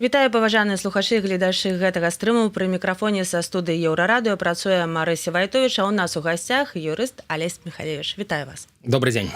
Вітаю, паважаныя слухачы і гледачы гэтага стрыму. Пры мікрафоне са студыі Еўрарадыё працуе Марыся Вайтовіч, а ў нас у гасцях юрыст Алесь Михалевич. Вітаю вас. Добрый дзень.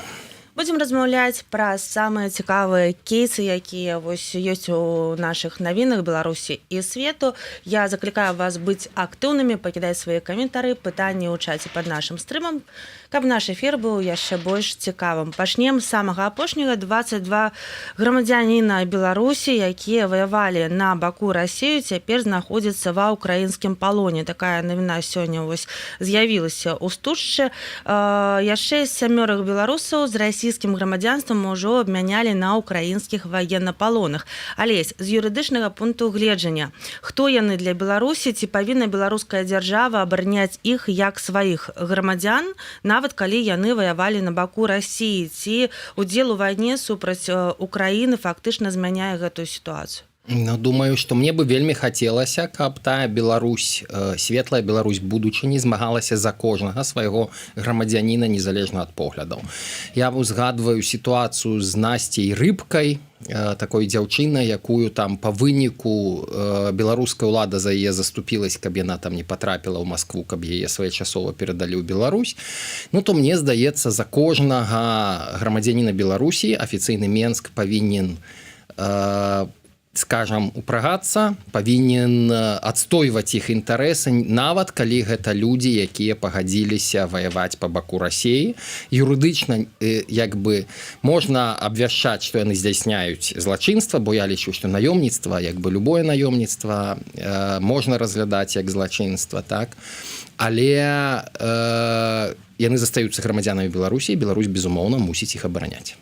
Будзем размаўляць пра самыя цікавыя кейсы, якія ёсць у нашых навінах Беларусі і свету. Я заклікаю вас быць актыўнымі, пакідаць свае каментары, пытанні ў чаце пад нашым стрымам, каб наш эфір быў яшчэ больш цікавым. Пачнем з самага апошняга. 22 грамадзяніна Беларусі, якія ваявалі на баку Расію, цяпер знаходзяцца ва ўкраінскім палоне. Такая навіна сёння з'явілася ў стужцы. Яшчэ 7 беларусаў з расійскім грамадзянствам ужо абмянялі на ўкраінскіх ваеннапалонах. Алесь, з юрыдычнага пункту гледжання, хто яны для Беларусі, ці павінна беларуская дзяржава абараняць іх як сваіх грамадзян, нават калі яны ваявалі на баку Расіі, ці удзел у вайне супраць Украіны фактычна змяняе гэтую сітуацыю? Ну, думаю, што мне бы вельмі хацелася, каб тая Беларусь, светлая Беларусь будучыні змагалася за кожнага свайго грамадзяніна незалежна ад поглядаў. Я узгадваю сітуацыю з Насцей Рыбкай, такой дзяўчынай, якую там па выніку беларуская ўлада за яе заступілась, каб яна там не патрапіла ў Маскву, каб яе своечасова перадалі ў Беларусь. Ну, то мне здаецца, за кожнага грамадзяніна Беларусі афіцыйны Менск павінен скажам, упрагацца, павінен адстойваць іх інтарэсы, нават калі гэта людзі, якія пагадзіліся ваяваць па баку Расіі. Юрыдычна, як бы, можна абвяшчаць, што яны здзяйсняюць злачынства, бо я лічу, што наёмніцтва, як бы любое наёмніцтва, можна разглядаць як злачынства, так? Але яны застаюцца грамадзянамі Беларусі, і Беларусь, безумоўна, мусіць іх абараняць.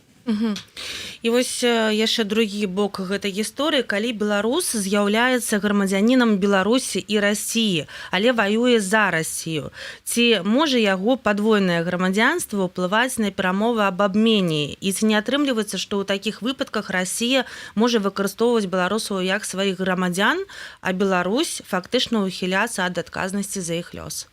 І вось яшчэ другі бок гэтай гісторыі, калі беларус з'яўляецца грамадзянінам Беларусі і Расіі, але ваюе за Расію. Ці можа яго падвойнае грамадзянства ўплываць на перамовы аб абмене? І ці не атрымліваецца, што ў такіх выпадках Расія можа выкарыстоўваць беларусаў як сваіх грамадзян, а Беларусь фактычна ухіляцца ад адказнасці за іх лёс?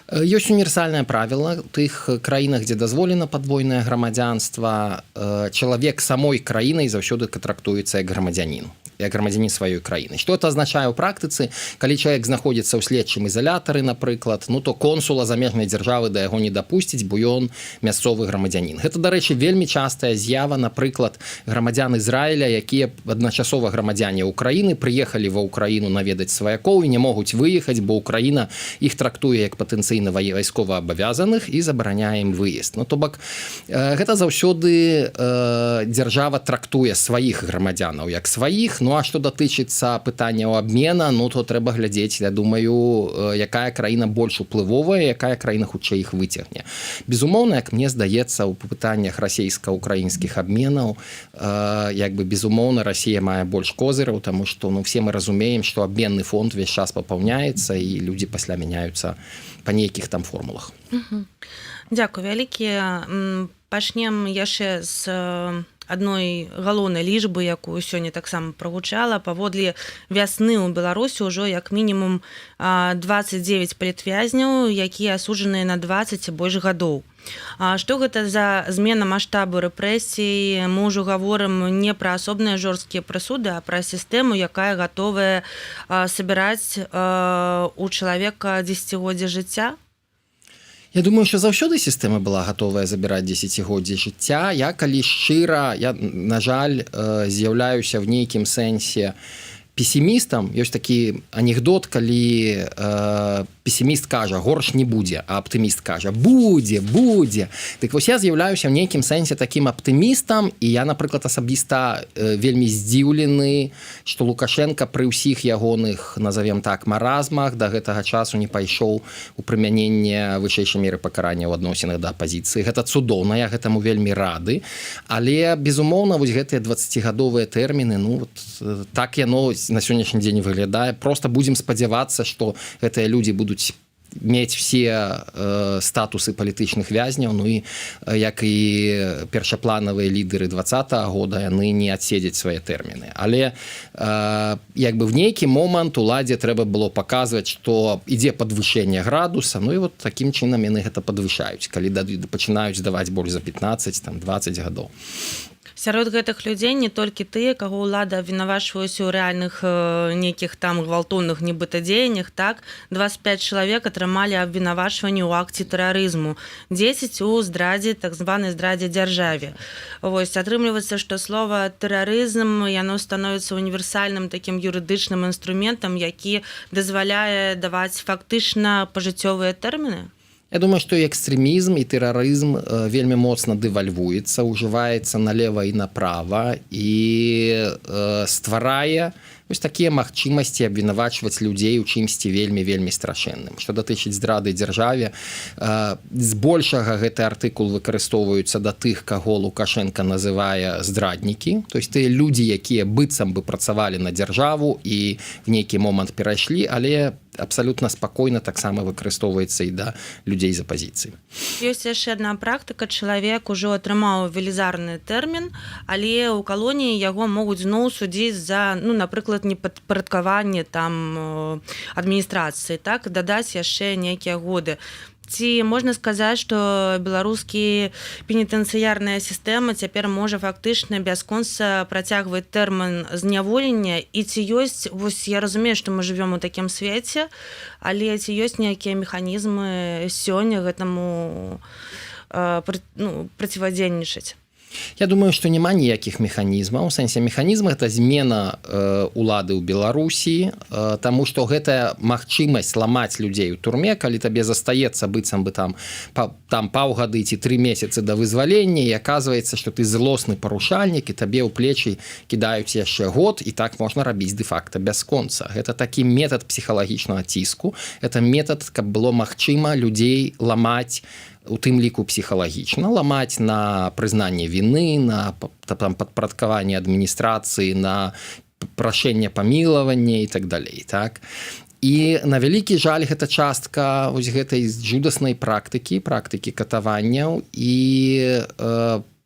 Ёсць універсальнае правіла. У тых краінах, дзе дазволена падвойнае грамадзянства, чалавек самой краінай заўсёды трактуецца як грамадзянін, як грамадзянін сваёй краіны. Што это азначае ў практыцы? Калі чалавек знаходзіцца ў следчым ізалятары, напрыклад, ну то консула замежнай дзяржавы да яго не дапусціць, бо ён мясцовы грамадзянін. Гэта, дарэчы, вельмі частая з'ява, напрыклад, грамадзян Ізраіля, якія адначасова грамадзяне Украіны, прыехалі ва Ўкраіну наведаць сваякоў і не могуць выехаць, бо Украіна іх трактуе як патэнцыйна вайскова абавязаных і забараняе ім выезд. Ну, то бок, гэта заўсёды дзяржава трактуе сваіх грамадзянаў як сваіх. Ну, а што датычыцца пытанняў абмена, ну, то трэба глядзець, я думаю, якая краіна больш уплывовая, якая краіна хутчэй іх выцягне. Безумоўна, як мне здаецца, у пытаннях расійска-украінскіх абменаў, як бы, безумоўна, Расія мае больш козыраў, таму што, ну, все мы разумеем, што абменны фонд весь час папаўняецца, і людзі пасля мяняюцца па нейкіх там формулах. Дзякуй вялікія. Пачнем яшчэ з адной галоўнай лічбы, якую сёння таксама прагучала. Паводле вясны ў Беларусі ўжо як мінімум 29 палітвязняў, якія асуджаныя на 20 і больш гадоў. Што гэта за змена маштабу рэпрэсій? Мы ўжо гаворым не пра асобныя жорсткія прысуды, а пра сістэму, якая гатовая сабіраць у чалавека дзесяцігоддзе жыцця? Я думаю, що заўсёды сістэма была гатовая забіраць дзесяцігоддзі жыцця. Я, калі шчыра, на жаль, з'яўляюся в нейкім сэнсе песімістам. Ёсць такі анекдот, калі песіміст кажа, горш не будзе, а аптыміст кажа, будзе. Дык вось я з'яўляюся в нейкім сэнсе такім аптымістам, і я, напрыклад, асабіста вельмі здзіўлены, што Лукашенко пры ўсіх ягоных, назовем так, маразмах да гэтага часу не пайшоў у прымяненне вышэйшай меры пакарання ў адносінах да апазіцыі. Гэта цудоўна, я гэтаму вельмі рады, але, безумоўна, вось гэтыя 20гадовыя тэрміны, ну, так яно на сённяшні дзень выглядае. Просто будзем спадзявацца, што гэтыя людзі будуць мець все статусы палітычных вязняў, ну і як і першапланавыя лідары 20-го года, яны не адседзяць свае тэрміны. Але як бы в нейкі момант уладзе трэба было паказваць, што ідзе падвышэнне градуса, ну і вот такім чынам яны гэта падвышаюць, калі пачынаюць даваць больш за 15-20 гадоў. Сярод гэтых людзей не толькі тыя, каго ўлада абвінавачваюць у рэальных нейкіх там гвалтоўных нібыта дзеяннях, так 25 чалавек атрымалі абвінавачванні ў акце тэрарызму, 10 у здрадзе, так званай здрадзе дзяржаве. Вось атрымліваецца, што слова тэрарызм яно становіцца універсальным такім юрыдычным інструментам, які дазваляе даваць фактычна пажыццёвыя тэрміны. Я думаю, што і экстрэмізм і тэрарызм вельмі моцна дэвальвуецца, ужываецца налева і направа і стварае вось такія магчымасці абвінавачваць людзей у чымсьці вельмі страшэнным. Што датычыць здрады дзяржаве, збольшага гэты артыкул выкарыстоўваюцца да тых, каго Лукашенко называе здраднікі, то есть тыя людзі, якія быццам бы працавалі на дзяржаву і в нейкі момант перайшлі, але абсалютна спакойна таксама выкарыстоўваецца і да людзей з апазіцыі. Ёсць яшчэ адна практыка, чалавек ужо атрымаў велізарны тэрмін, але ў калоніі яго могуць зноў судзіць за, напрыклад, непадпарадкаванне там адміністрацыі, так, дадаць яшчэ нейкія годы. Ці можна сказаць, што беларускі пенітэнцыярная сістэма цяпер можа фактычна бясконца працягваць тэрмін зняволення, і ці ёсць, вось я разумею, што мы жывём у такім свеце, але ці ёсць нейкія механізмы сёння гэтаму процівадзейнічаць? Я думаю, што няма ніякіх механізмаў. У сэнсе механізм гэта змена улады ў Беларусі, таму што гэтая магчымасць ламаць людзей у турме, калі табе застаецца быццам бы там паўгады ці 3 месяцы да вызвалення, і аказваецца, што ты злосны парушальнік, і табе ў плечы кідаюць яшчэ год, і так можна рабіць дэ-факта бясконца. Гэта такі метад псіхалагічнага ціску, гэта метад, каб было магчыма людзей ламаць, у тым ліку псіхалагічна, ламаць на прызнанне віны, на падпарадкаванне адміністрацыі, на прашэнне памілавання і так далей. Так? І на вялікі жаль гэта частка вось гэтай жудаснай практыкі катаванняў, і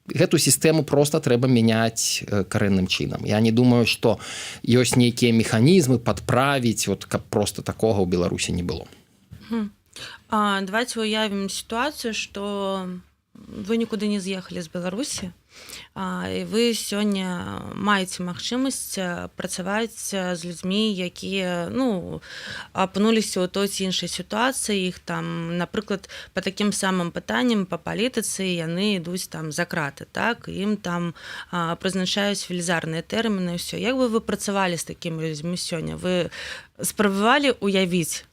гэту сістэму проста трэба мяняць карэнным чынам. Я не думаю, што ёсць нейкія механізмы падправіць, каб проста такога ў Беларусі не было. Давайте уявім сітуацыю, што вы нікуды не з'ехалі з Беларусі, і вы сёння маеце магчымасць працаваць з людзьмі, якія апынуліся ў той ці іншай сітуацыі, іх там, напрыклад, па такім самым пытанням па палітыцы яны ідуць там за краты, так, ім там прызначаюць велізарныя тэрміны, ўсё. Як бы вы працавалі з такімі людзьмі сёння? Вы спрабавалі уявіць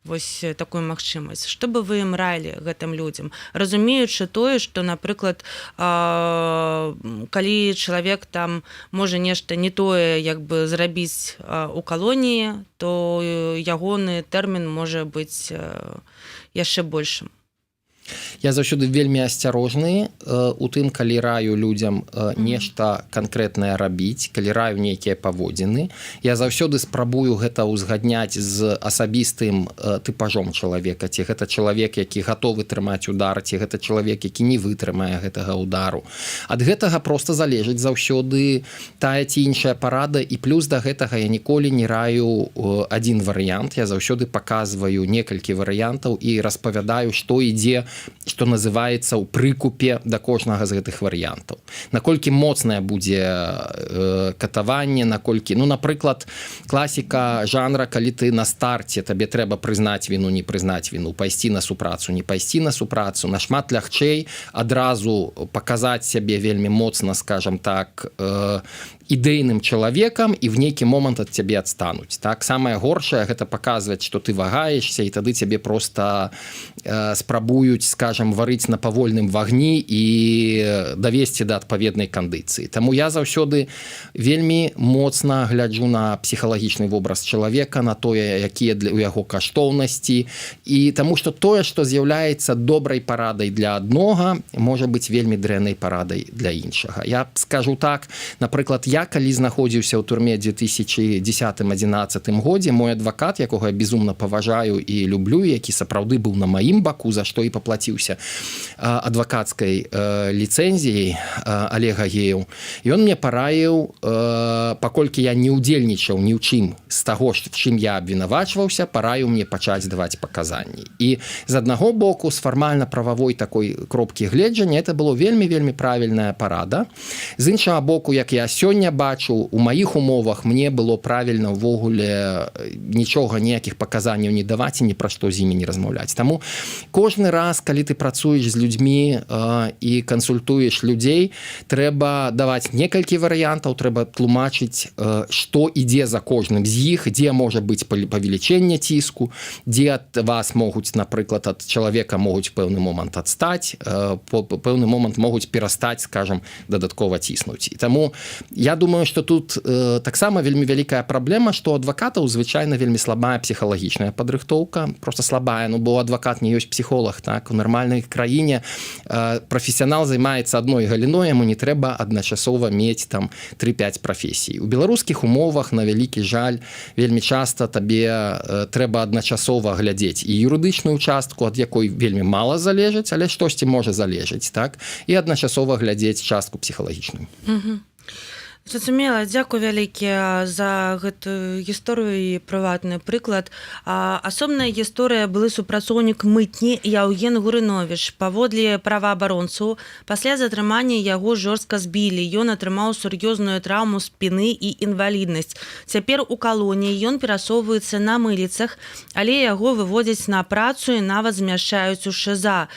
вось такую магчымасць? Што бы вы ім раілі гэтым людзям, разумеючы тое, што, напрыклад, калі чалавек там можа нешта не тое як бы зрабіць у калоніі, то ягоны тэрмін можа быць яшчэ большым? Я заўсёды вельмі асцярожны у тым, калі раю людзям нешта канкрэтнае рабіць, калі раю нейкія паводзіны. Я заўсёды спрабую гэта ўзгадняць з асабістым тыпажом чалавека. Ці гэта чалавек, які гатовы трымаць удар, ці гэта чалавек, які не вытрымае гэтага удару. Ад гэтага проста залежыць заўсёды тая ці іншая парада, і плюс да гэтага я ніколі не раю адзін варыянт. Я заўсёды паказваю некалькі варыянтаў і распавядаю, што ідзе, што называецца ў прыкупе да кожнага з гэтых варыянтаў. Наколькі моцнае будзе катаванне, наколькі, напрыклад, класіка жанра, калі ты на старце, табе трэба прызнаць віну, не прызнаць віну, пайсці на супрацу, не пайсці на супрацу, нашмат лягчэй адразу паказаць сябе вельмі моцна, скажам так, ідэйным чалавекам, і в нейкі момант ад цябе адстануць. Так, самае горшае гэта паказваць, што ты вагаешся, і тады цябе проста спрабуюць, скажам, варыць на павольным вагні і давесці да адпаведнай кандыцыі. Таму я заўсёды вельмі моцна гляджу на псіхалагічны вобраз чалавека, на тое, якія у яго каштоўнасці, і таму што тое, што з'яўляецца добрай парадай для аднога, можа быць вельмі дрэннай парадай для іншага. Я скажу так, напрыклад, я калі знаходзіўся ў турме 2010-11 годзе, мой адвакат, якога я безумна паважаю і люблю, які сапраўды быў на маім баку, за што і паплаціўся адвакацкай ліцэнзіяй, Олег Агеев, ён мне параіў, паколькі я не ўдзельнічаў ні ў чым з таго, в чым я абвінавачваўся, параіў мне пачаць даваць паказанні. І з аднаго боку, з фармальна-прававой такой кропкі гледжання, это было вельмі правільная парада. З іншага боку, як я сёння бачу, у маіх умовах мне было правільна ўвогуле нічога, ніякіх паказанняў не даваць і ні пра што з імі не размаўляць. Таму кожны раз, калі ты працуеш з людзьмі і кансультуеш людзей, трэба даваць некалькі варыянтаў, трэба тлумачыць, што ідзе за кожным з іх, дзе можа быць павелічэнне ціску, дзе ад вас могуць, напрыклад, ад чалавека могуць пэўны момант адстаць, пэўны момант могуць перастаць, скажем, дадаткова ціснуць. І таму я думаю, што тут таксама вельмі вялікая праблема, што у адвакатаў звычайна вельмі слабая псіхалагічная падрыхтоўка, просто слабая, ну бо адвакат не ёсць псіхолог, так? У нармальнай краіне прафесіянал займаецца адной галіной, яму не трэба адначасова мець там 3-5 прафесій. У беларускіх умовах, на вялікі жаль, вельмі часта табе трэба адначасова глядзець і юрыдычную частку, ад якой вельмі мала залежыць, але штосьці можа залежыць, так? І адначасова глядзець частку псіхалагічную. Зразумела, дзякуй вялікі за гэтую гісторыю і прыватны прыклад. Асобная гісторыя былы супрацоўнік мытні Яўген Гурыновіч. Паводле праваабаронцаў, пасля затрымання яго жорстка збілі. Ён атрымаў сур'ёзную траўму спіны і інваліднасць. Цяпер у калоніі ён перасоўваецца на мыліцах, але яго выводзяць на працу і нават змяшчаюць у ШЗА.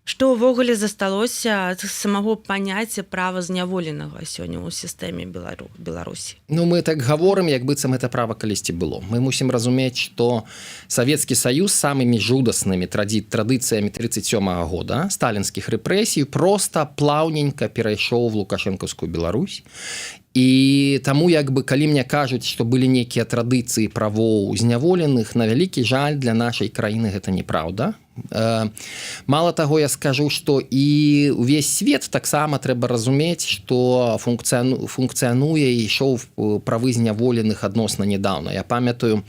Што ўвогуле засталося ад самого паняцця права зняволенага сёння ў сістэме Беларусі? Ну, мы так гаворым, як быццам это права калісьці было. Мы мусім разумець, што Савецкі Саюз самымі жудаснымі традыцыямі 37-го года сталінскіх рэпрэсій проста плаўненька перайшоў в лукашэнкаўскую Беларусь. І таму, як бы, калі мне кажуць, што былі нейкія традыцыі правоў зняволеных, на вялікі жаль, для нашай краіны гэта неправда. Мало таго, я скажу, што і увесь свет таксама трэба разумець, што функцыянуе і ішоў правы зняволеных адносна нядаўна. Я памятаю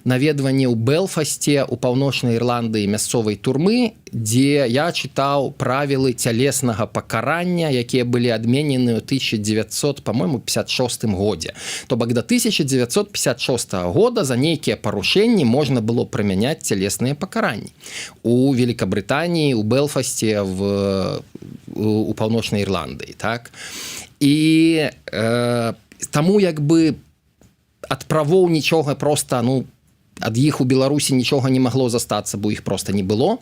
наведванне ў Белфасце, у Паўночнай Ірландыі мясцовай турмы, дзе я чытаў правілы цялеснага пакарання, якія былі адменены ў 1956 годзе. То бок да 1956 года за нейкія парушэнні можна было прымяняць цялесныя пакаранні. У Великобритании, у Белфасте, у Паўночнай Ірландыі, так? І таму, як бы, ад правоў нічога проста, ну, ад іх у Беларусі нічога не магло застацца, бо іх проста не было.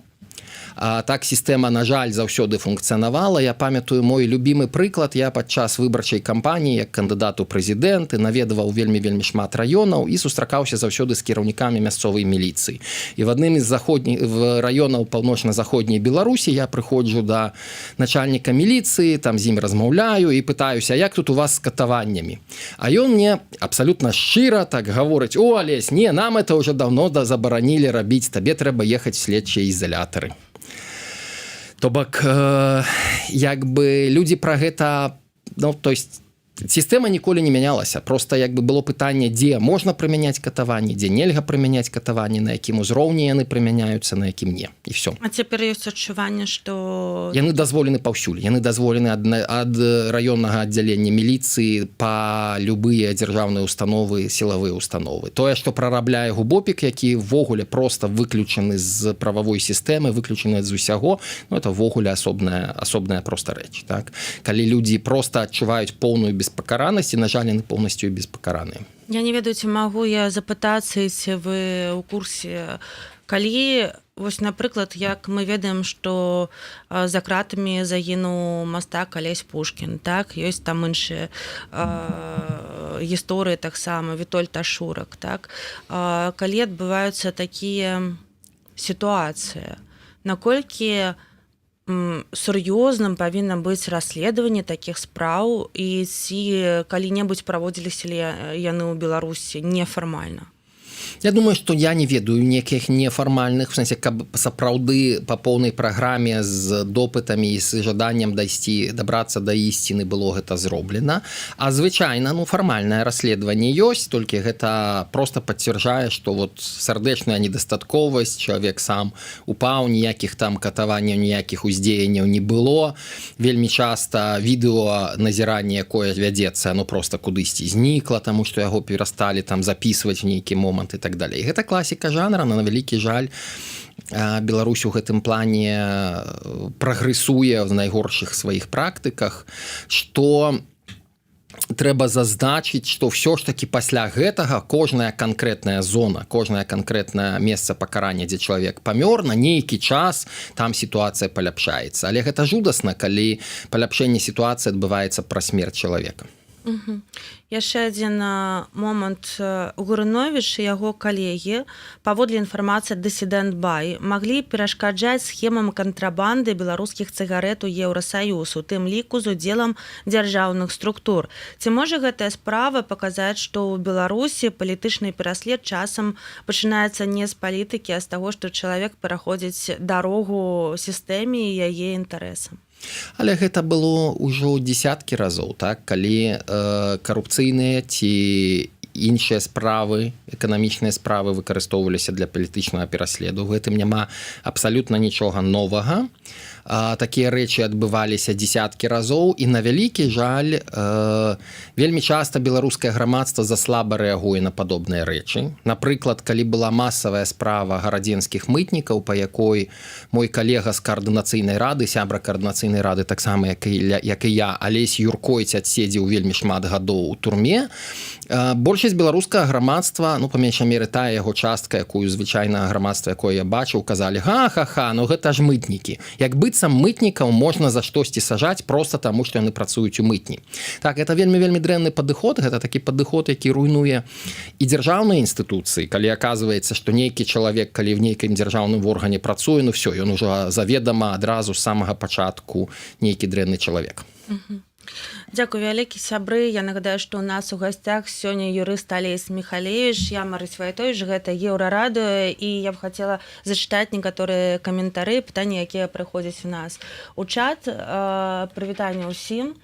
А так сістэма, на жаль, заўсёды функцыянавала. Я памятаю мой любімы прыклад. Я падчас выбарчай кампаніі, як кандыдат у прэзідэнты, наведваў вельмі шмат раёнаў і сустракаўся заўсёды з кіраўнікамі мясцовай міліцыі. І в адным з раёнаў паўночна-заходняй Беларусі я прыходжу да начальніка міліцыі, там з ім размаўляю і пытаюся, як тут у вас з катаваннямі. А ён мне абсалютна шчыра так гаворыць: «О, Алесь, не, нам это уже давно забаранілі рабіць, табе трэба ехаць в следчыя ізалятары». То бок, як бы, людзі пра гэта, ну, то есть, сістэма ніколі не мянялася. Просто, як бы, было пытанне, дзе можна прымяняць катаванні, дзе нельга прымяняць катаванні, на якім узроўні яны прымяняюцца, на якім не. І все. А цяпер ёсць адчуванне, што... Яны дазволены паўсюль. Яны дазволены ад раённага аддзялення міліцыі па любыя дзяржаўныя установы, сілавыя установы. Тое, што прарабляе Губопік, які ввогуле проста выключаны з прававой сістэмы, выключаны з усяго, ну, это ввогуле асобная проста рэч. Так? Калі людзі проста адчуваюць поўную беспакаранасць, і, на жаль, яны поўнасцю беспакараныя. Я не ведаю, ці магу я запытацца, ці вы ў курсе, калі, вось, напрыклад, як мы ведаем, што за кратамі загінуў мастак Алесь Пушкін, так, ёсць там іншыя гісторыі таксама, Вітольд Ашурак, так, калі адбываюцца такія сітуацыі, наколькі сур'ёзным павінна быць расследаванне такіх спраў, і ці калі-небудзь праводзіліся яны ў Беларусі нефармальна? Я думаю, што я не ведаю нейкіх нефармальных, в сэнсе, каб сапраўды па поўнай праграме з допытамі і з жаданнем дабрацца да ісціны было гэта зроблена. А звычайна, фармальнае расследаванне ёсць, толькі гэта проста пацвярджае, што вот сардэчная недастатковасць, чалавек сам упаў, ніякіх там катаванняў, ніякіх уздзеянняў не было. Вельмі часта відэо назірання, якое вядзецца, оно просто кудысьці знікла, таму што яго перасталі там записываць в нейкі момант і так далее. Гэта класіка жанра, на вялікі жаль, Беларусь у гэтым плане прагрэсуе в найгоршых сваіх практыках, што трэба зазначыць, што ўсё ж такі пасля гэтага кожная канкрэтная зона, кожнае канкрэтнае месца пакарання, дзе чалавек памёр, на нейкі час там сітуацыя паляпшаецца. Але гэта жудасна, калі паляпшэнне сітуацыі адбываецца праз смерць чалавека. Яшчэ адзін момант. Гурыновіч і яго калегі, паводле інфармацыі Dissident Buy, маглі перашкаджаць схемам кантрабанды беларускіх цыгарэт у Еўрасаюз, у тым ліку з удзелам дзяржаўных структур. Ці можа гэтая справа паказаць, што ў Беларусі палітычны пераслед часам пачынаецца не з палітыкі, а з таго, што чалавек пераходзіць дарогу сістэме і яе інтарэсам? Але гэта было ўжо дзесяткі разоў, так? Калі карупцыйныя ці іншыя справы, эканамічныя справы выкарыстоўваліся для палітычнага пераследу. У гэтым няма абсалютна нічога новага. Такія рэчы адбываліся дзесяткі разоў, і на вялікі жаль, вельмі часта беларускае грамадства заслаба рэагуе на падобныя рэчы. Напрыклад, калі была масавая справа гарадзенскіх мытнікаў, па якой мой калега з каардынацыйнай рады, сябра каардынацыйнай рады, таксама як і я, Алесь Юркойць, адседзеў вельмі шмат гадоў у турме, большасць беларускага грамадства, па меншай меры тая яго частка, якую звычайна грамадства, якое я бачыў, казалі: ха-ха-ха, гэта ж мытнікі. Як быццам мытнікаў можна за штосьці сажаць проста таму, што яны працуюць у мытні. Так, гэта вельмі дрэнны падыход, гэта такі падыход, які руйнуе і дзяржаўныя інстытуцыі. Калі аказваецца, што нейкі чалавек, калі в нейкім дзяржаўным органе працуе, все, ён ужо заведама адразу з самага пачатку нейкі дрэнны чалавек. Дзякуй вялікі, сябры. Я нагадаю, што у нас у гасцях сёння юрыст Алесь Михалевич, я Марыся Вайтович, гэта Еўрарадыё, і я б хацела зачытаць некаторыя каментары, пытанні, якія прыходзяць у нас у чат. Прывітанне ўсім.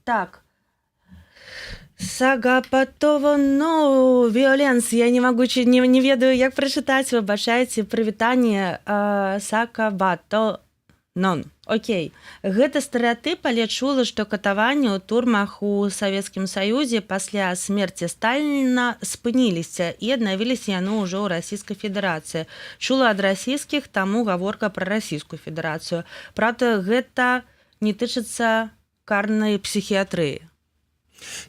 Так. Сагапатова, віоленс, я не магу, не ведаю, як прачытаць, выбачайце, прывітанне Сакабато. Окей. Гэта стэрэатып, але чула, што катаванні ў турмах у Савецкім Саюзе пасля смерці Сталіна спыніліся і аднавіліся яны ўжо ў Расійскай Федэрацыі. Чула ад расійскіх, таму гаворка пра Расійскую Федэрацыю. Правда, гэта не тычыцца карнай псіхіятрыі.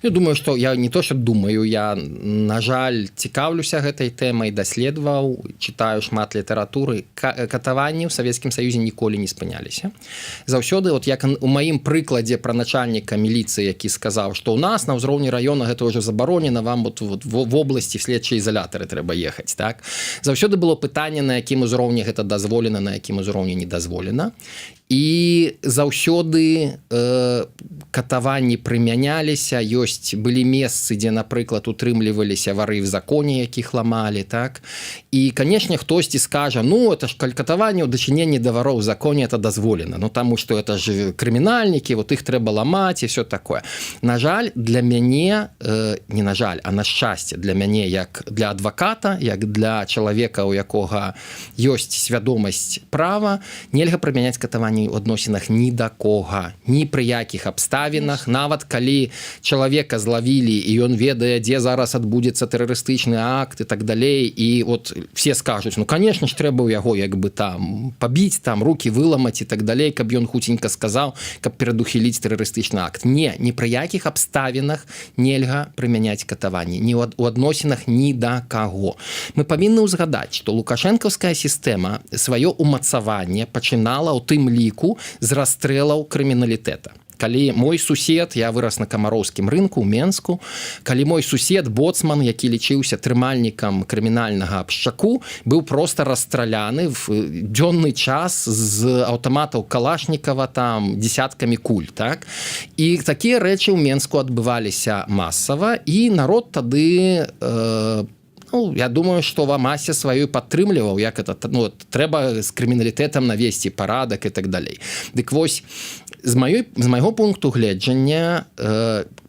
Я думаю, што я не то, што думаю, я, на жаль, цікаўлюся гэтай тэмай, даследаваў, чытаю шмат літаратуры. Катаванні ў Савецкім Саюзе ніколі не спыняліся. Заўсёды, як у маім прыкладзе пра начальніка міліцыі, які сказаў, што ў нас на ўзроўні раёна гэта ўжо забаронена, вам в обласці в следчыя изолятары трэба ехаць. Так? Заўсёды было пытанне, на якім узроўні гэта дазволена, на якім узроўні не дазволена. І заўсёды катаванні прымяняліся, былі месцы, дзе, напрыклад, утрымліваліся вары в законе, якіх ламалі, так? І, канешне, хтосьці скажа: это ж катаванне ў дачыненні да вароў в законе это дазволена, таму што это ж крымінальнікі, іх трэба ламаць і все такое. На жаль, для мяне, не на жаль, а на шчасце, для мяне, як для адваката, як для чалавека, у якога ёсць свядомасць права, нельга прымяняць катаванне у адносінах ні да кога, ні пры якіх абставінах, нават калі чалавека злавілі і ён ведае, дзе зараз адбудзецца тэрарыстычны акт і так далей, і все скажуць: конечно ж, трэба ў яго там пабіць, там рукі выламаць і так далей, каб ён хуценька сказаў, каб перадухіліць тэрарыстычны акт. Не пры якіх абставінах нельга прымяняць катаванні, ні ў адносінах ні да каго. Мы павінны ўзгадаць, што лукашэнкаўская сістэма сваё умацаванне пачынала ў тым ліку з расстрэлаў крыміналітэта. Калі мой сусед, я вырас на Камароўскім рынку ў Менску, калі мой сусед боцман, які лічыўся трымальнікам крымінальнага абшчаку, быў проста расстраляны в дзённы час з аўтаматаў Калашнікава там дзесяткамі куль, так? І такія рэчы ў Менску адбываліся масава, і народ тады Ну, я думаю, што ва масе сваёй падтрымліваў, як это, ну, трэба з крыміналітэтам навесці парадак і так далей. Дык вось, з майго пункту гледжання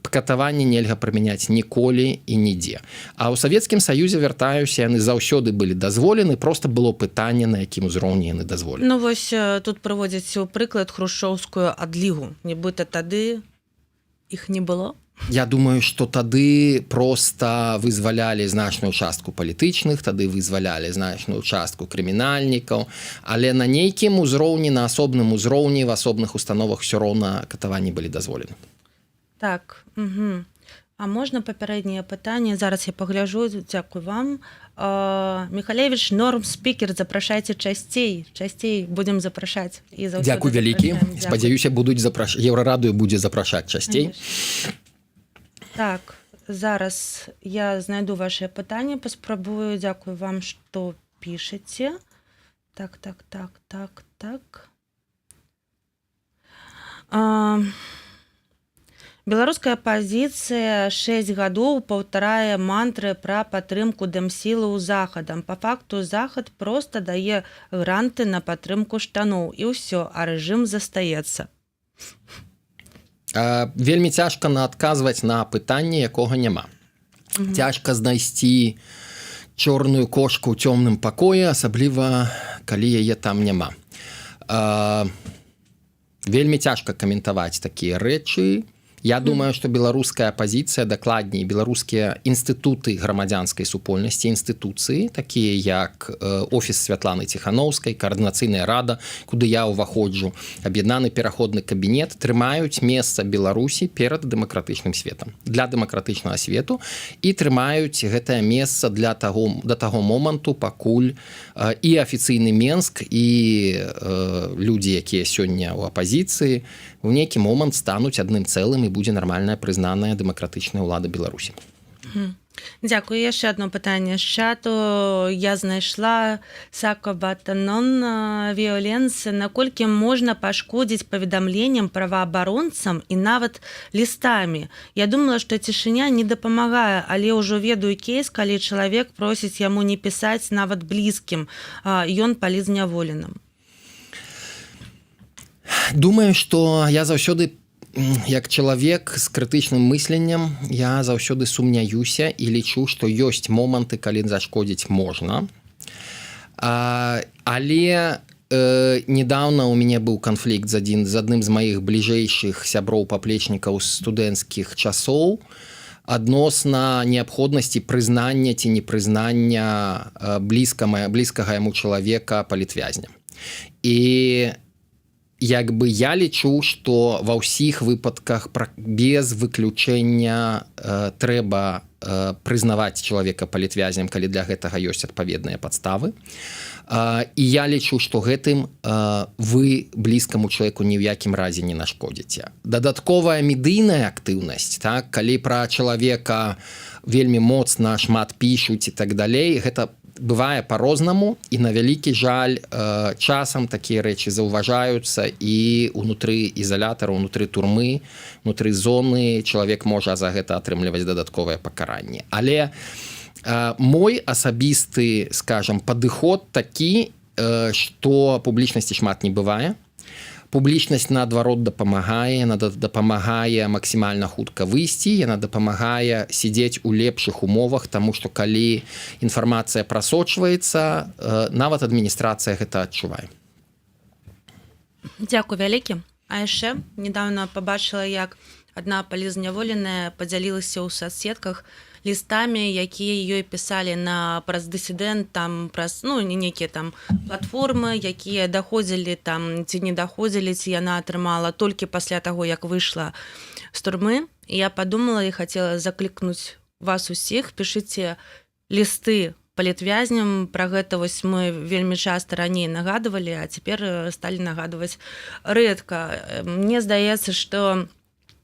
катаванне нельга прымяняць ніколі і нідзе. А ў Савецкім Саюзе, вяртаюся, яны заўсёды былі дазволены, просто было пытанне, на якім узроўні яны дазволены. Ну вось тут прыводзяць у прыклад хрушчоўскую адлігу. Нібыта тады іх не было? Я думаю, што тады проста вызвалялі значную частку палітычных, тады вызвалялі значную частку крымінальнікаў, але на нейкім узроўні, на асобным узроўні, в асобных установах ўсё роўна катаванні былі дазволены. Так, угу. А можна папярэдняе пытанне? Зараз я пагляджу, дзякуй вам. Михалевич, норм спікер, запрашайце часцей. Часцей будзем запрашаць. Дзякуй вялікі. Спадзяюся, Еўрарадыё будзе запрашаць часцей. Так, зараз я знайду ваше пытанне, паспрабую. Дзякуй вам, што пішаце. Так. Беларуская апазіцыя 6 гадоў паўтарае мантры пра падтрымку дэмсілаў захадам. Па факту захад проста дае гранты на падтрымку штаноў і ўсё, а рэжым застаецца. Вельмі цяжка адказваць на пытанне, якога няма. Цяжка знайсці чорную кошку ў цёмным пакоі, асабліва калі яе там няма. Вельмі цяжка каментаваць такія рэчы. Я думаю, што беларуская апазіцыя, дакладней, беларускія інстытуты грамадзянскай супольнасці, інстытуцыі, такія як офіс Святланы Ціхановскай, каардынацыйная рада, куды я ўваходжу, аб'яднаны пераходны кабінет, трымаюць месца Беларусі перад дэмакратычным светам, для дэмакратычнага свету, і трымаюць гэтае месца да таго моманту, пакуль і афіцыйны Менск, і людзі, якія сёння ў апазіцыі, у нейкі момант стануць адным цэлым і будзе нармальная прызнаная дэмакратычная ўлада Беларусі. Дзякую. Яшчэ одно пытанне з чату. Я знайшла Сакабатанон Віоленс. Наколькі можна пашкодзіць паведамленням праваабаронцам і нават лістамі? Я думала, што цішыня не дапамагае, але ўжо ведаю кейс, калі чалавек просіць яму не пісаць нават блізкім. Ён палі зняволеным. Думаю, што я заўсёды, як чалавек з крытычным мысленнем, я заўсёды сумняюся і лічу, што ёсць моманты, калі зашкодзіць можна. Але недавно у мяне быў канфлікт з адным з маіх бліжэйшых сяброў-паплечнікаў студэнцкіх часоў адносна неабходнасці прызнання ці непрызнання блізкага яму чалавека палітвязня. І як бы я лічу, што ва ўсіх выпадках без выключэння трэба прызнаваць чалавека палітвязням, калі для гэтага ёсць адпаведныя падставы. І я лічу, што гэтым вы блізкаму чалавеку ні ў якім разе не нашкодзіце. Дадатковая медыйная актыўнасць, так, калі пра чалавека вельмі моцна шмат пішуць і так далей, гэта бывае па-рознаму, і на вялікі жаль часам такія рэчы заўважаюцца і ўнутры ізалятара, ўнутры турмы, ўнутры зоны чалавек можа за гэта атрымліваць дадатковае пакаранне. Але мой асабісты, скажам, падыход такі, што публічнасці шмат не бывае. Публічнасць, наадварот, дапамагае, яна дапамагае максімальна хутка выйсці, яна дапамагае сядзець у лепшых умовах, таму што калі інфармацыя прасочваецца, нават адміністрацыя гэта адчувае. Дзякуй вялікі. А яшчэ недавно пабачыла, як адна палізняволеная падзялілася ў соцсетках лістамі, якія ёй пісалі праз дысідэнт, праз нейкія платформы, якія даходзілі ці не даходзілі, ці яна атрымала толькі пасля таго, як выйшла з турмы. І я падумала і хацела заклікнуць вас усіх, пішыце лісты палітвязням. Пра гэта мы вельмі часта раней нагадывалі, а цяпер сталі нагадваць рэдка. Мне здаецца, што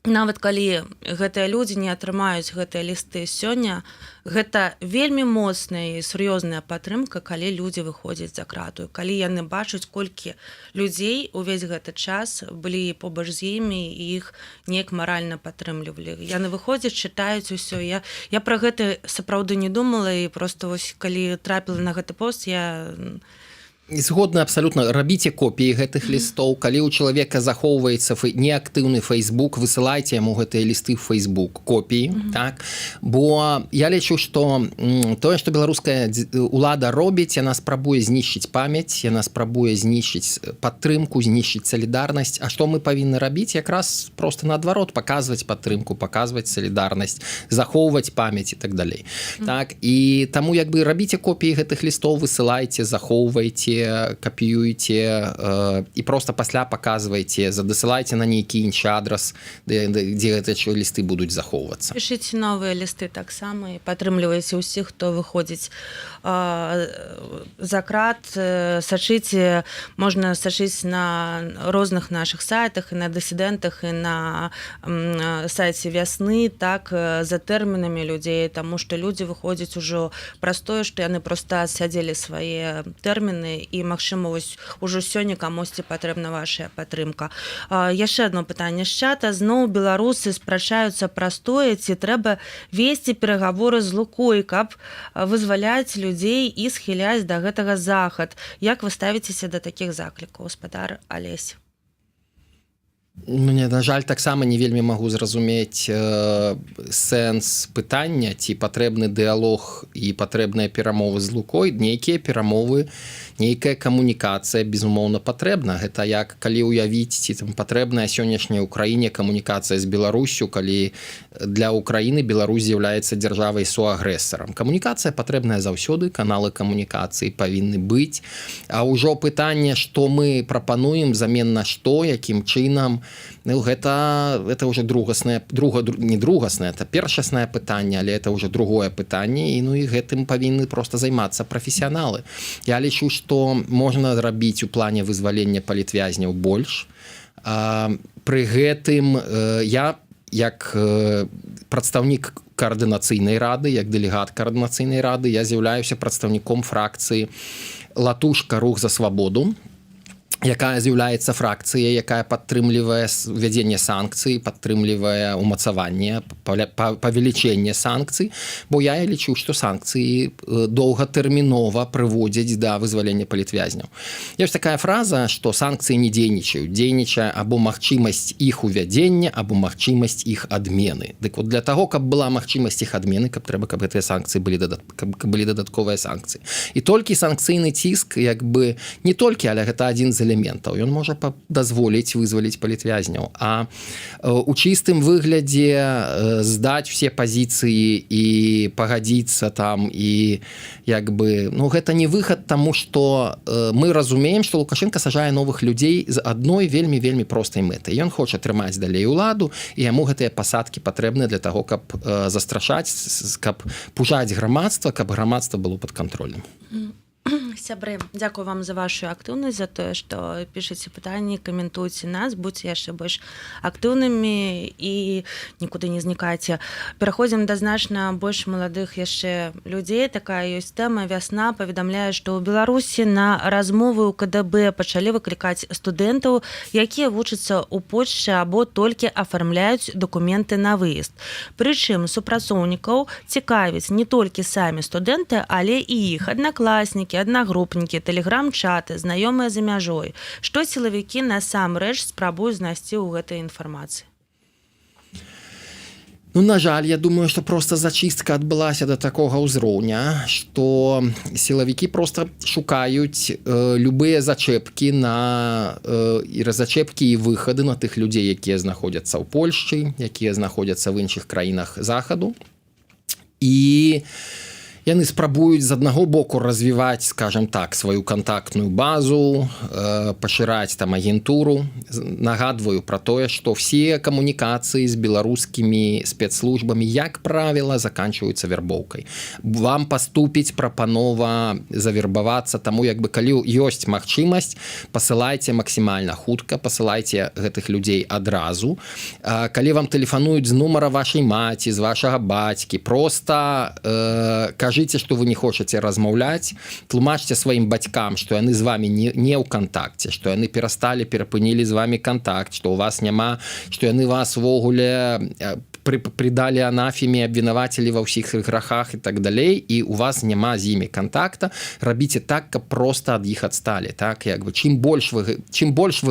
нават калі гэтыя людзі не атрымаюць гэтыя лісты сёння, гэта вельмі моцная і сур'ёзная падтрымка, калі людзі выходзяць за крату, калі яны бачаць, колькі людзей увесь гэты час былі побач з імі і іх неяк маральна падтрымлівалі. Яны выходзяць, чытаюць усё. Я пра гэта сапраўды не думала, і проста вось калі трапіла на гэты пост, я згодна абсалютна, рабіце копіі гэтых лістоў. Калі ў чалавека захоўваецца неактыўны Facebook, высылайце яму гэтыя лісты ў Facebook, копіі, так? Бо я лічу, што тое, што беларуская ўлада робіць, яна спрабуе знішчыць памяць, яна спрабуе знішчыць падтрымку, знішчыць салідарнасць. А што мы павінны рабіць? Якраз проста наадварот, паказваць падтрымку, паказваць салідарнасць, захоўваць памяць і так далей. Так? І таму як бы рабіце копіі гэтых лістоў, высылайце, захоўвайце, капіюйце і проста пасля паказвайце, задасылайце на нейкі іншы адрас, дзе гэтыя лісты будуць захоўвацца. Пішыце новыя лісты таксама і падтрымлівайце ўсіх, хто выходзіць за крат. Сачыце, можна сачыць на розных нашых сайтах, і на дысідэнтах, і на сайце вясны, так, за тэрмінамі людзей, таму што людзі выходзяць ужо праз тое, што яны проста адсядзелі свае тэрміны, і, магчыма, вось ужо сёння камусьці патрэбна вашая падтрымка. Яшчэ адно пытанне з чата. Зноў беларусы спрачаюцца пра тое, ці трэба весці перагаворы з Лукой, каб вызваляць людзей і схіляць да гэтага захад. Як вы ставіцеся да такіх заклікаў, гаспадар Алесь? Мне, на жаль, таксама не вельмі магу зразумець сэнс пытання, ці патрэбны дыялог і патрэбныя перамовы з Лукой. Нейкія перамовы, нейкая камунікацыя, безумоўна, патрэбна. Гэта як, калі ўявіць, ці там патрэбная сённяшняй Украіне камунікацыя з Беларусю, калі для Украіны Беларусь з'яўляецца дзяржавай-суагрэсарам. Камунікацыя патрэбная заўсёды, каналы камунікацыі павінны быць. А ўжо пытанне, што мы прапануем, замен на што, якім чынам, ну, гэта ўжо не другаснае, это першаснае пытанне, але это ўжо другое пытанне, і ну і гэтым павінны проста займацца прафесіяналы. Я лічу, што можна рабіць у плане вызвалення палітвязняў больш. Пры гэтым я, як прадстаўнік каардынацыйнай рады, як дэлегат каардынацыйнай рады, я з'яўляюся прадстаўніком фракцыі «Латушка. Рух за свабоду», якая з'яўляецца фракцыяй, якая падтрымлівае ввядзенне санкцый, падтрымлівае умацаванне, павелічэнне санкцый, бо я лічу, што санкцыі доўгатэрмінова прыводзяць да вызвалення палітвязняў. Ёсць такая фраза, што санкцыі не дзейнічаюць, дзейнічае або магчымасць іх увядзення, або магчымасць іх адмены. Дык вот для таго, каб была магчымасць іх адмены, каб гэтыя санкцыі былі дадатковыя санкцыі. І толькі санкцыйны ціск, як бы не толькі, але гэта адзін з элементаў. Ён можа дазволіць вызваліць палітвязняў. А у чыстым выглядзе здаць усе пазіцыі і пагадзіцца там і як бы, ну гэта не выхад, таму што мы разумеем, што Лукашенко сажае новых людзей з адной вельмі простай мэтай. Ён хоча трымаць далей уладу, і яму гэтыя пасадкі патрэбныя для таго, каб застрашаць, каб пужаць грамадства, каб грамадства было пад кантролем. Сябры, дзякую вам за вашу актыўнасць, за тое, што пішыце пытанні, каментуйце нас, будьце яшчэ больш актыўнымі і нікуды не знікайце. Пераходзім да значна больш маладых яшчэ людзей. Такая ёсць тэма. Вясна паведамляе, што ў Беларусі на размовы ў КДБ пачалі выклікаць студэнтаў, якія вучацца ў Польшчы або толькі афармляюць дакументы на выезд. Прычым супрацоўнікаў цікавяць не толькі самі студэнты, але і іх аднакласнікі, аднагрупнікі, тэлеграм-чаты, знаёмыя за мяжой. Што сілавікі насамрэч спрабуюць знайсці ў гэтай інфармацыі? Ну, на жаль, я думаю, што проста зачыстка адбылася да такога ўзроўня, што сілавікі проста шукаюць любыя зачэпкі зачэпкі і выхады на тых людзей, якія знаходзяцца ў Польшчы, якія знаходзяцца в іншых краінах захаду. І Яны спрабуюць з аднаго боку развіваць, скажем так, сваю кантактную базу, пашыраць там агентуру. Нагадваю пра тое, што все камунікацыі з беларускімі спецслужбамі, як правіла, заканчваюцца вербоўкай. Вам паступіць прапанова завербавацца, таму як бы калі ёсць магчымасць, пасылайце максімальна хутка, пасылайце гэтых людзей адразу. Калі вам тэлефануюць з нумара вашай маці, з вашага бацькі, проста кажыце, што вы не хочаце размаўляць, тлумачце сваім бацькам, што яны з вами не ў кантакце, што яны перапынілі з вами кантакт, што ў вас няма, што яны вас ввогуле придалі анафеме, абвінавацілі ва ўсіх грахах і так далей, і у вас няма з імі контакта, рабіце так, каб проста ад іх адсталі, так, як бы, чым больш вы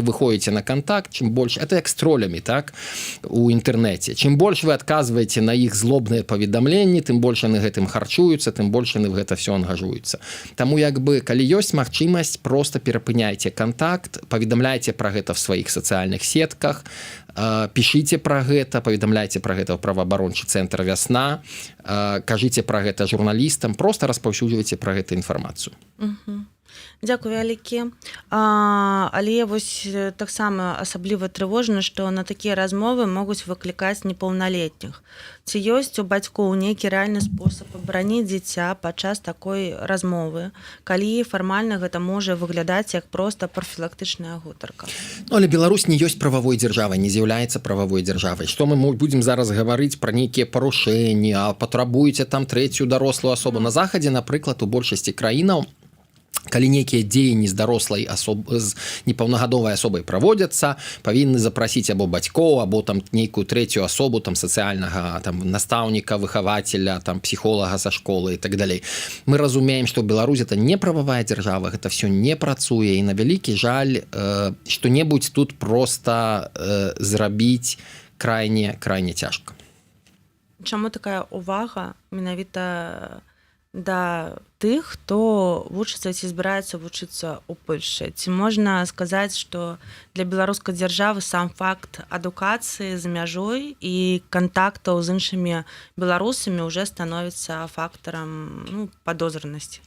выходите на контакт, чым больш, это як з тролямі, так, у інтэрнэце, чым больш вы адказваеце на іх злобныя паведамленні, тым больш яны гэтым харчуюцца, тым больш яны в гэта все ангажуюцца. Таму, як бы, калі ёсць магчымасць, проста перапыняйце контакт, паведамляйце пра гэта в сваіх сацыяльных сетках, пішыце пра гэта, паведамляйце пра гэта ў праваабарончы цэнтр «Вясна», кажыце пра гэта журналістам, проста распаўсюджвайце пра гэта інфармацыю. Дзякую вялікі. Але вось таксама асабліва трывожна, што на такія размовы могуць выклікаць непаўналетніх. Ці ёсць у бацькоў нейкі рэальны спосаб абараніць дзіця падчас такой размовы, калі фармальна гэта можа выглядаць як проста прафілактычная гутарка? Але Беларусь не ёсць прававой дзяржавай, не з'яўляецца прававой дзяржавай. Што мы будзем зараз гаварыць пра нейкія парушэнні, а патрабуеце там трэцюю дарослую асобу. На захадзе, напрыклад, у большасці краінаў, калі нейкія дзеянні з дарослай з непаўнагадовай асобай праводзяцца, павінны запрасіць або бацькоў, або там нейкую трэцюю асобу, там сацыяльнага там настаўніка, выхавацеля, там псіхолага са школы і так далей. Мы разумеем, што Беларусь это не прававая дзяржава, гэта все не працуе, і на вялікі жаль, што-небудзь тут проста зрабіць крайне цяжка. Чаму такая увага менавіта да тых, хто вучыцца ці збіраецца вучыцца ў Польшчы? Ці можна сказаць, што для беларускай дзяржавы сам факт адукацыі за мяжой і кантактаў з іншымі беларусамі ўжо становіцца фактарам падозранасці?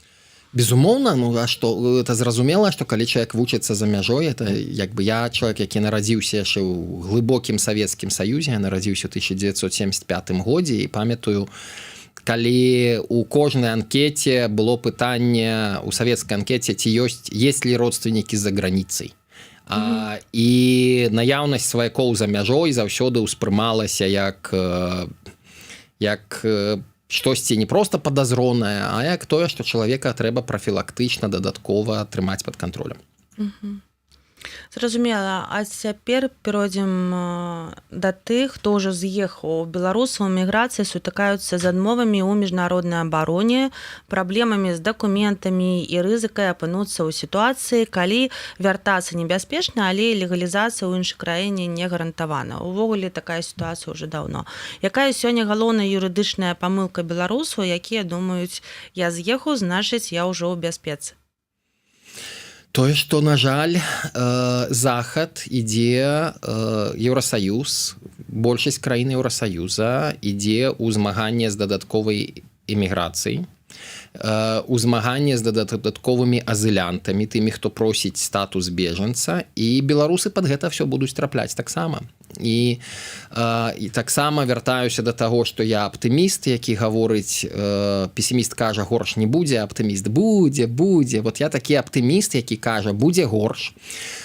Безумоўна, а што это зразумела, што калі чалавек вучыцца за мяжой, это як бы я чалавек, які нарадзіўся яшчэ ў глыбокім Савецкім Саюзе, я нарадзіўся ў 1975 годзе і памятаю, калі у кожнай анкете было пытанне, у савецкай анкете, ці есть ли родственнікі за граніцай. І наяўнасць сваякоў за мяжой заўсёды ўспрымалася як штосьці не проста падазронае, а як тое, што чалавека трэба прафілактычна дадаткова трымаць пад кантролем. Зразумела. А цяпер перайдзем да тых, хто ўжо з'ехаў. Беларусы ў міграцыі сутыкаюцца з адмовамі ў міжнароднай абароне, праблемамі з дакументамі і рызыкай апынуцца ў сітуацыі, калі вяртацца небяспечна, але легалізацыя ў іншай краіне не гарантавана. Увогуле такая сітуацыя ўжо даўно. Якая сёння галоўная юрыдычная памылка беларусаў, якія думаюць, я з'ехаў, значыць, я ўжо ў бяспецы? Тое, што, на жаль, Захад ідзе, Еўрасаюз, большасць краін Еўрасаюза ідзе ў змаганне з дадатковай эміграцыяй, у змаганне з дадатковымі азылянтамі, тымі, хто просіць статус бежанца, і беларусы пад гэта все будуць трапляць таксама. І таксама вяртаюся да таго, што я аптыміст, які гаворыць, песіміст кажа, горш не будзе, аптыміст будзе. Вот я такі аптыміст, які кажа, будзе горш.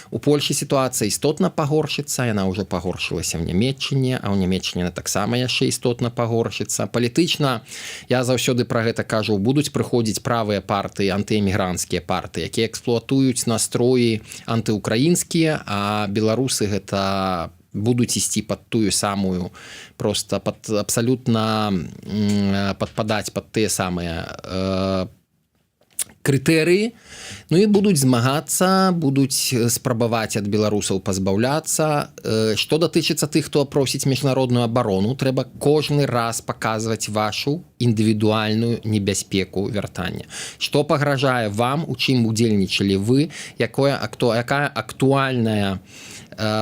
У Польшчы сітуацыя істотна пагоршыцца, яна ўжо пагоршылася ў Нямецчыне, а ў Нямецчыне таксама яшчэ істотна пагоршыцца. Палітычна, я заўсёды пра гэта кажу, будуць прыходзіць правыя партыі, антыэмігранцкія партыі, якія эксплуатуюць настроі антыукраінскія, а беларусы гэта будуць ісці пад тую самую, просто абсалютна падпадаць пад тыя самыя крытэрыі, ну і будуць змагацца, будуць спрабаваць ад беларусаў пазбаўляцца. Што датычыцца тых, хто просіць міжнародную абарону, трэба кожны раз паказваць вашу індывідуальную небяспеку вяртання. Што пагражае вам, у чым удзельнічалі вы, якая актуальная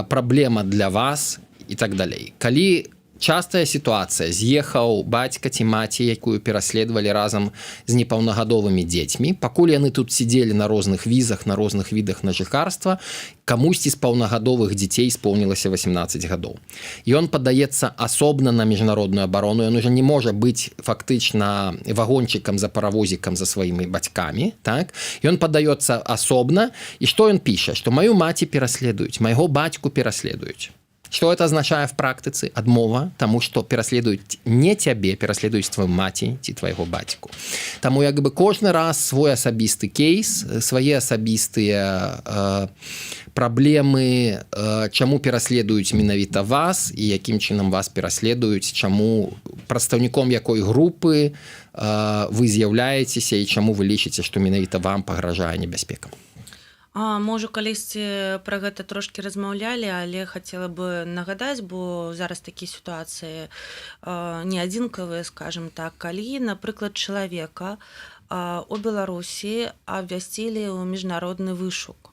праблема для вас і так далей. Калі частая сітуацыя, з'ехаў бацька ці маці, якую пераследавалі разам з непаўнагадовымі дзецьмі, пакуль яны тут сидзелі на розных візах, на розных відах на жыхарства, камусьці з паўнагадовых дзяцей споўнілася 18 гадоў. Ён падаецца асобна на міжнародную абарону, ён уже не можа быць фактычна вагончыкам за паравозікам за сваімі бацькамі, так? Ён падаецца асобна, і што ён піша? Што маю маці пераследуюць, майго бацьку пераследуюць. Что это означает в практике? Адмова, тому что переследуют не тебе, переследуют твою маці ці твоего бацьку. Тому як бы кожны раз свой асабісты кейс, свае асабістыя праблемы, чаму пераследуюць менавіта вас і якім чынам вас пераследуюць, чаму прадстаўніком якой групы вы з'яўляецеся і чаму вы лічыце, што менавіта вам пагражае небяспека. Можа, калісьці пра гэта трошкі размаўлялі, але хацела бы нагадаць, бо зараз такія сітуацыі не адзінкавыя, скажем так, калі, напрыклад, чалавека у Беларусі абвясцілі ў міжнародны вышук.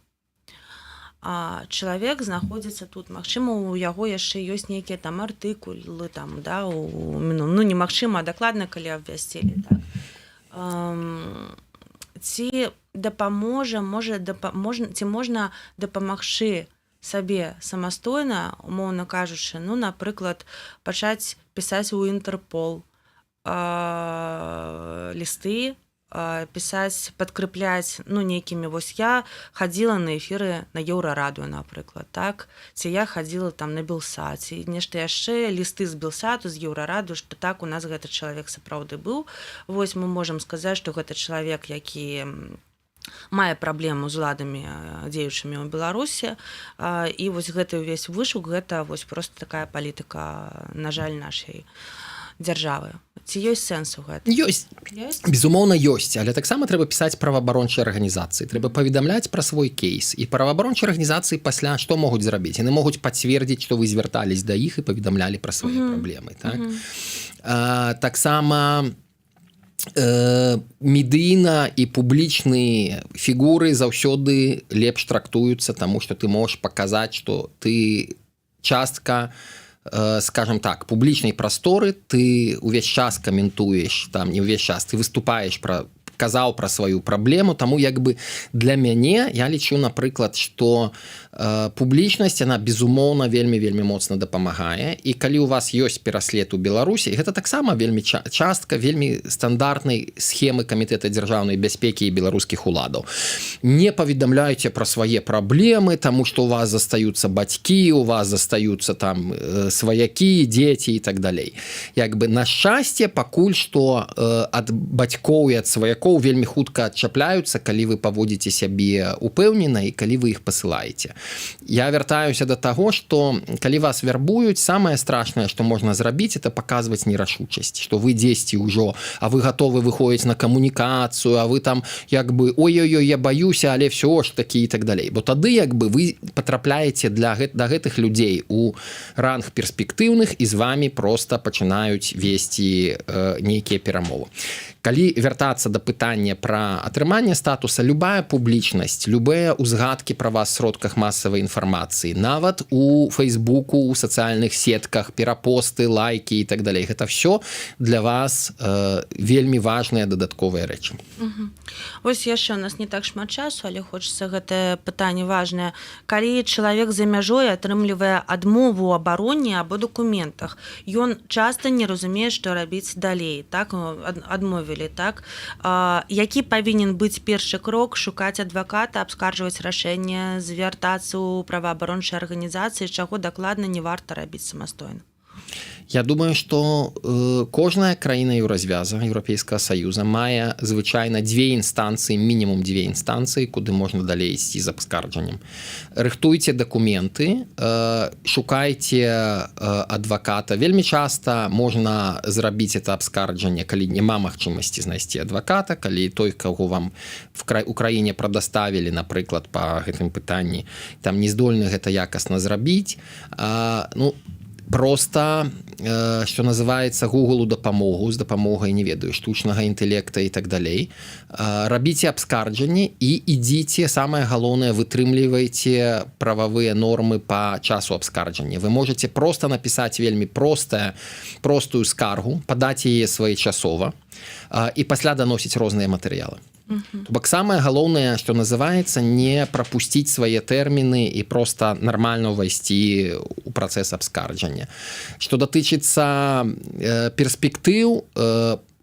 Чалавек знаходзіцца тут, магчыма, у яго яшчэ ёсць нейкія там артыкулы, там, да, ну, немагчыма, а дакладна, калі абвясцілі, так. Ці дапаможа, ці можна дапамагчы сабе самастойна, умоўна кажучы, ну, напрыклад, пачаць пісаць у Інтэрпол лісты, пісаць, падкрэпляць, ну, нейкімі, вось я хадзіла на эфіры на Еўрарадыё, напрыклад, так, ці я хадзіла там на Белсат, ці нешта яшчэ, лісты з Белсату, з Еўрарадыё, што так у нас гэты чалавек сапраўды быў. Вось мы можам сказаць, што гэта чалавек, які мае праблему з уладамі дзеючымі ў Беларусі, і вось гэты ўвесь вышук, гэта вось проста такая палітыка, на жаль, нашай дзяржавы. Ці ёсць сэнс у гэтым? Ёсць. Безумоўна, ёсць, але таксама трэба пісаць праваабарончыя арганізацыі, трэба паведамляць пра свой кейс, і праваабарончыя арганізацыі пасля што могуць зрабіць? Яны могуць пацвердзіць, што вы звяртались да іх і паведамлялі пра свае праблемы, так? Таксама медыйна і публічныя фігуры заўсёды лепш трактуюцца, таму што ты можаш паказаць, што ты частка, скажем так, публічнай прасторы, ты увесь час каментуеш, там не увесь час, ты выступаеш казаў пра сваю праблему, таму як бы для мяне, я лічу, напрыклад, што публічнасць, яна безумоўна вельмі моцна дапамагае, і калі у вас ёсць пераслед у Беларусі, гэта таксама вельмі частка вельмі стандартнай схемы камітэта дзяржаўнай бяспекі і беларускіх уладаў. Не паведамляйце пра свае праблемы, таму што у вас застаюцца бацькі, у вас застаюцца там сваякі, дзеці і так далей. Як бы на шчасце, пакуль што ад бацькоў і ад сваякоў вельмі хутка адчапляюцца, калі вы паводзіце сябе упэўнена і калі вы іх пасылаеце. Я вяртаюся до таго, што калі вас вярбуюць, самае страшнае, што можна зрабіць, это паказваць нерашучасць, што вы дзесьці ўжо, а вы гатовы выходзіць на камунікацыю, а вы там як бы ой-ой-ой, я баюся, але ўсё ж такі і так далей. Бо тады як бы вы патрапляеце да гэтых людзей у ранг перспектыўных, і з вамі проста пачынаюць весці нейкія перамовы. Калі вяртацца да пытання пра атрыманне статуса, любая публічнасць, любыя ўзгадкі пра вас в сродках масавай інфармацыі, нават у Фейсбуку, у сацыяльных сетках, перапосты, лайкі і так далей, гэта ўсё для вас вельмі важныя дадатковыя рэчы. Вось яшчэ у нас не так шмат часу, але хочацца гэтае пытанне важнае. Калі чалавек за мяжой атрымлівае адмову ў абароне або дакументах, ён часта не разумее, што рабіць далей, так, адмовілі, так? Які павінен быць першы крок? Шукаць адваката, абскарджваць рашэнне, звяртацца ў праваабарончыя арганізацыі, чаго дакладна не варта рабіць самастойна? Я думаю, што кожная краіна Еўразвяза, Еўрапейскага Саюза мае звычайна две інстанцыі, мінімум две інстанцыі, куды можна далей ісці з абскарджаннем. Рыхтуйце дакументы, шукайце адваката. Вельмі часта можна зрабіць это абскарджанне, калі няма магчымасці знайсці адваката, калі той, каго вам у краіне прадаставілі, напрыклад, па гэтым пытанні, там не здольны гэта якасна зрабіць. Ну, просто, што называецца, Google дапамогу з дапамогай, не ведаю, штучнага інтэлекта і так далей. Рабіце абскарджанні і ідзіце, самае галоўнае, вытрымлівайце прававыя нормы па часу абскарджання. Вы можете просто напісаць вельмі простую скаргу, падаць яе своечасова і пасля даносіць розныя матэрыялы. То бок самае галоўнае, што называецца, не прапусціць свае тэрміны і просто нармальна ўвайсці ў працэс абскарджання. Што датычыцца перспектыў,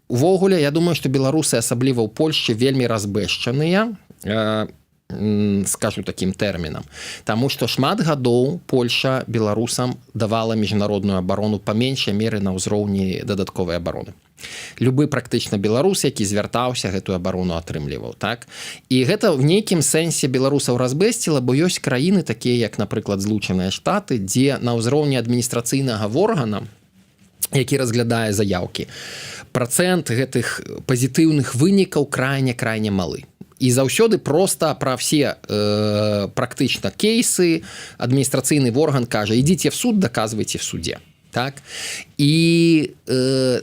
увогуле, я думаю, што беларусы, асабліва ў Польшчы, вельмі разбэшчаныя, скажу такім тэрмінам. Таму што шмат гадоў Польша беларусам давала міжнародную абарону па меншай меры на ўзроўні дадатковай абароны. Любы практычна беларус, які звяртаўся, гэтую абарону атрымліваў. Так? І гэта в нейкім сэнсе беларусаў разбэсціла, бо ёсць краіны, такія як, напрыклад, Злучаныя Штаты, дзе на ўзроўні адміністрацыйнага органа, які разглядае заяўкі, працэнт гэтых пазітыўных вынікаў крайне малы. І заўсёды проста пра все практычна кейсы адміністрацыйны орган кажа: ідзіце в суд, даказвайце в суде. Так? І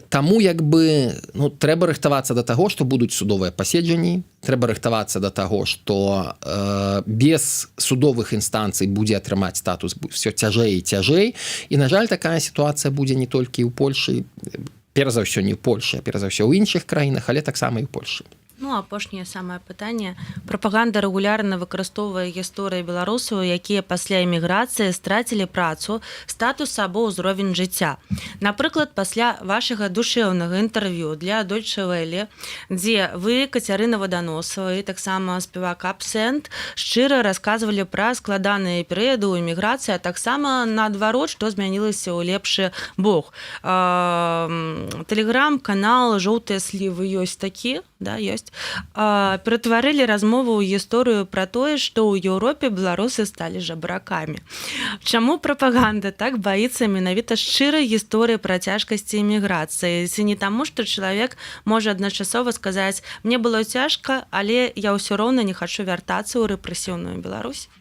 таму трэба рыхтавацца да таго, што будуць судовыя паседжанні, трэба рыхтавацца да таго, што без судовых інстанцый будзе атрымаць статус все цяжэй і цяжэй. І, на жаль, такая сітуацыя будзе не толькі ў Польшы, перш за ўсё не ў Польшы, а перш за ўсё ў іншых краінах, але таксама і ў Польшы. Ну, апошняе самае пытанне. Прапаганда рэгулярна выкарыстоўвае гісторыі беларусаў, якія пасля эміграцыі страцілі працу, статус або ўзровень жыцця. Напрыклад, пасля вашага душэўнага інтэрв'ю для Deutsche Welle, дзе вы, Кацярына Ваданосава і таксама спевак Абсент, шчыра расказвалі пра складаныя перыяды ў эміграцыі, а таксама наадварот, што змянілася ў лепшы бок. Тэлеграм-канал «Жоўтыя слівы» ёсць такі, да, ёсць. Ператварылі размову ў гісторыю пра тое, што ў Еўропе беларусы сталі жабракамі. Чаму прапаганда так баіцца менавіта шчырай гісторыі пра цяжкасці эміграцыі? Ці не таму, што чалавек можа адначасова сказаць: мне было цяжка, але я ўсё роўна не хачу вяртацца ў рэпрэсіўную Беларусь?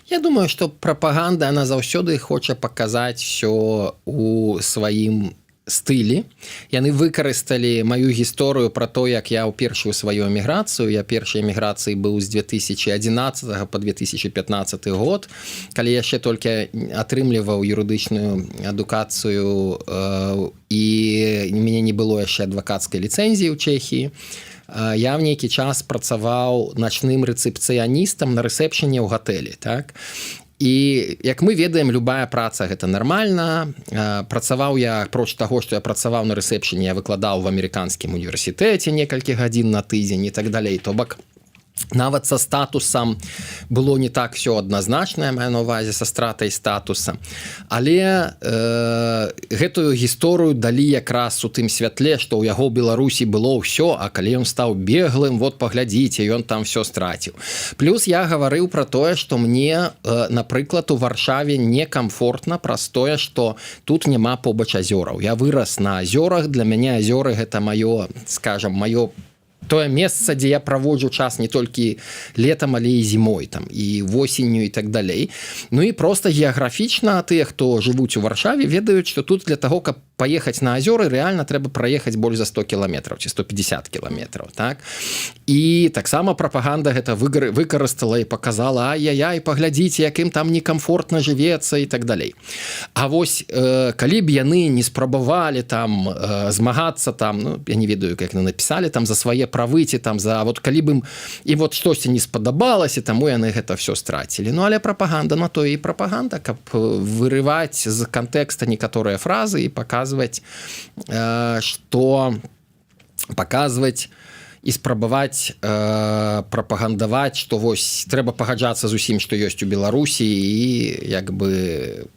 Я думаю, што прапаганда, она заўсёды хоча паказаць усё у сваім стылі. Яны выкарысталі маю гісторыю пра то, як я ў першую сваю эміграцыю. Я першай эміграцыі быў з 2011 по 2015 год, калі яшчэ толькі атрымліваў юрыдычную адукацыю і мяне не было яшчэ адвакацкай ліцэнзіі ў Чэхіі. Я в нейкі час працаваў начным рэцэпцыяністам на рэсепшэне ў гатэлі. Так? І, як мы ведаем, любая праца – гэта нармальна. Працаваў я, апроч таго, што я працаваў на рэсепшэне, я выкладаў в амерыканскім універсітэце некалькі гадзін на тыдзень і так далей. То бок, нават са статусам было не так все адназначна, маю на ўвазе, са стратай статуса. Але гэтую гісторыю далі якраз у тым святле, што ў яго ў Беларусі было ўсё, а калі ён стаў беглым, вот паглядзіце, ён там все страціў. Плюс я гаварыў пра тое, што мне, напрыклад, у Варшаве некамфортна праз тое, што тут няма побач азёраў. Я вырас на азёрах, для мяне азёры гэта маё, скажам, маё тое месца, дзе я праводжу час не толькі летам, але і зімой, там, і восенню і так далей. Ну і проста геаграфічна тыя, хто жывуць у Варшаве, ведаюць, што тут для таго, каб паехаць на азёры, рэальна трэба праехаць больш за 100 кіламетраў ці 150 кіламетраў. Так? І таксама прапаганда гэта выкарыстала і паказала: ай-яй-яй, паглядзіце, якім там некамфортна жывецца і так далей. А вось калі б яны не спрабавалі там змагацца там, ну, я не ведаю, як яны напісалі, там за свае правы, ці там за вот калі б ім і вот штосьці не спадабалася, таму яны гэта все страцілі. Ну, але прапаганда на то і прапаганда, каб вырываць з кантэкста некаторыя фразы і паказваць, што паказваць і спрабаваць прапагандаваць, што вось трэба пагаджацца з усім, што ёсць у Беларусі, і як бы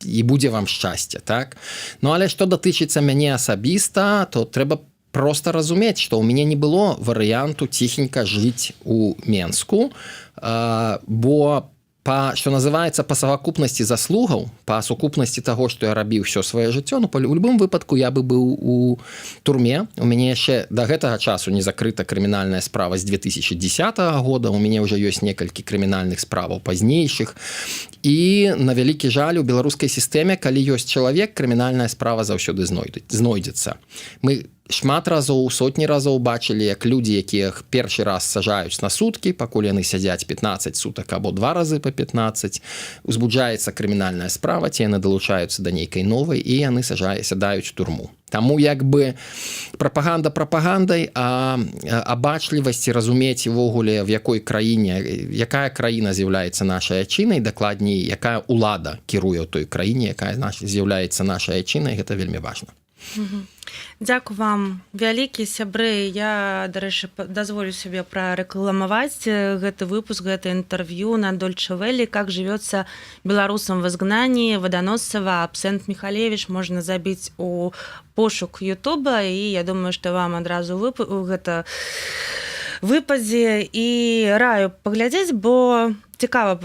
і будзе вам шчасце, так? Ну, але што датычыцца мяне асабіста, то трэба просто разумець, што ў мяне не было варыянту ціхенька жыць у Менску, бо что называется, по совокупнасці заслугаў, по сукупнасці таго, што я рабіў ўсё сваё жыццё, ну, па любым выпадку я бы быў у турме. У мяне яшчэ да гэтага часу не закрыта крымінальная справа з 2010 года, у мяне ўжо ёсць некалькі крымінальных справаў пазнейшых. І на вялікі жаль, у беларускай сістэме, калі ёсць чалавек, крымінальная справа заўсёды знойдзецца. Мы шмат разоў, сотні разоў бачылі, як людзі, якіх першы раз сажаюць на суткі, пакуль яны сядзяць 15 сутак або 2 разы по 15, узбуджаецца крымінальная справа, ці яны далучаюцца да нейкай новай, і яны сядаюць у турму. Таму як бы прапаганда прапагандай, а абачлівасці разумець увогуле, в якой краіне, якая краіна з'яўляецца нашай айчынай, дакладней, якая ўлада кіруе ў той краіне, якая з'яўляецца нашай айчынай, гэта вельмі важна. Дзякую вам вялікі, сябры. Я, дарэчы, дазволю сабе прарэкламаваць гэты выпуск, гэта інтэрв'ю на Deutsche Welle, как живется беларусам в изгнании, Водоносцева, Абсент Михалевич, можна забіць у пошук Ютуба, і я думаю, што вам адразу гэта выпадзе, і раю паглядзець, бо цікава,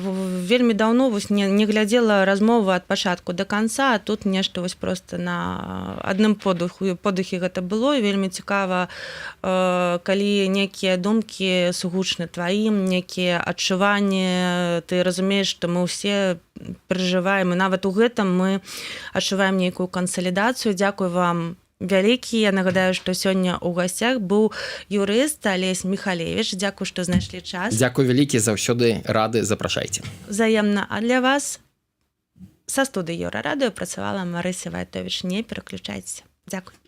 вельмі даўно вось не глядзела размову ад пачатку да канца, а тут нешта вось проста на адным подыхе гэта было, і вельмі цікава, калі некія думкі сугучны тваім, некія адчуванні, ты разумееш, што мы ўсе перажываем, і нават у гэтым мы адчуваем нейкую кансалідацыю. Дзякую вам вялікі. Я нагадаю, што сёння ў гасцях быў юрыст Алесь Михалевич. Дзякую, што знайшлі час. Дзякую вялікі, заўсёды рады, запрашайце. Взаемна. А для вас са студыі Еўрарадыё працавала Марыся Вайтовіч. Не пераключайцеся. Дзякуй.